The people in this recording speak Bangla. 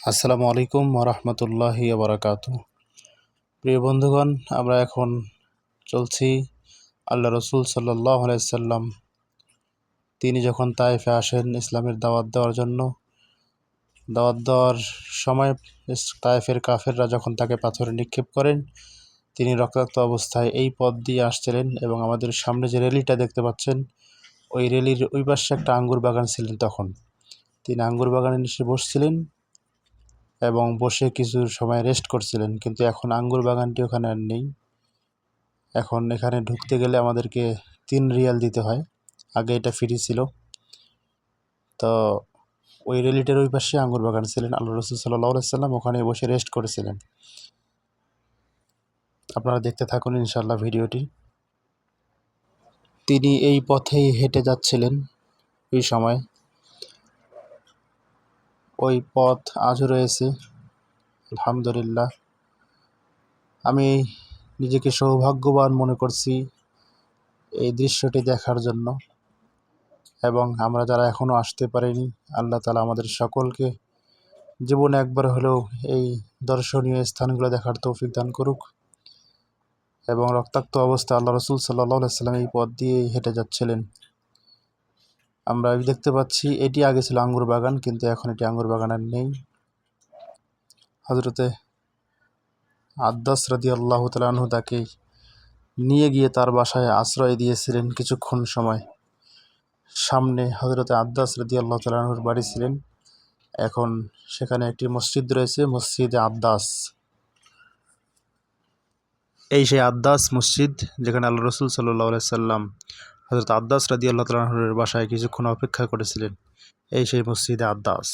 আসসালামু আলাইকুম ওরহমতুল্লাহি বারাকাতু। প্রিয় বন্ধুগণ, আমরা এখন চলছি আল্লাহ রসুল সাল্লাল্লাহু আলাইহি সাল্লাম তিনি যখন তায়েফে আসেন ইসলামের দাওয়াত দেওয়ার জন্য, দাওয়াত দেওয়ার সময় তায়েফের কাফেররা যখন তাকে পাথরে নিক্ষেপ করেন, তিনি রক্তাক্ত অবস্থায় এই পথ দিয়ে আসছিলেন এবং আমাদের সামনে যে রেলিটা দেখতে পাচ্ছেন, ওই রেলির ওই পাশে একটা আঙ্গুর বাগান ছিলেন। তখন তিনি আঙ্গুর বাগানে এসে বসছিলেন এবং বসে কিছু সময় রেস্ট করছিলেন, কিন্তু এখন আঙ্গুর বাগানটি ওখানে আর নেই। এখন এখানে ঢুকতে গেলে আমাদেরকে 3 রিয়াল দিতে হয়, আগে এটা ফ্রি ছিল। তো ওই রেলিটার ওই পাশে আঙ্গুর বাগান ছিলেন, আল্লাহ রসুল সাল্লাল্লাহু আলাইহি সাল্লাম ওখানে বসে রেস্ট করেছিলেন। আপনারা দেখতে থাকুন ইনশাআল্লাহ ভিডিওটি। তিনি এই পথেই হেঁটে যাচ্ছিলেন ওই সময়। ওই পথ আজও রয়েছে, আলহামদুলিল্লাহ। আমি নিজেকে সৌভাগ্যবান মনে করছি এই দৃশ্যটি দেখার জন্য, এবং আমরা যারা এখনও আসতে পারিনি, আল্লাহ তাআলা আমাদের সকলকে জীবনে একবার হলেও এই দর্শনীয় স্থানগুলো দেখার তৌফিক দান করুক। এবং রক্তাক্ত অবস্থা আল্লাহ রসুল সাল্লাল্লাহু আলাইহি সাল্লাম এই পথ দিয়ে হেঁটে যাচ্ছিলেন। আমরা দেখতে পাচ্ছি এটি আগে ছিল আঙ্গুর বাগান, কিন্তু এখন এটি আঙ্গুর বাগান আর নেই। হযরতে আদ্দাস রাদিয়াল্লাহু তাআলা আনহু তাকে নিয়ে গিয়ে তার বাসায় আশ্রয় দিয়েছিলেন কিছুক্ষণ সময়। সামনে হযরতে আদ্দাস রাদিয়াল্লাহু তাআলা আনহুর বাড়ি ছিলেন। এখন সেখানে একটি মসজিদ রয়েছে, মসজিদে আদ্দাস। এই সেই আদ্দাস মসজিদ যেখানে আল্লাহ রসুল সাল্লাল্লাহু আলাইহি সাল্লাম হযরত আদ্দাস রাদিয়াল্লাহু তাআলা আনহুর বাসায় কিছুক্ষণ অপেক্ষা করেছিলেন। এই সেই মসজিদে আদ্দাস।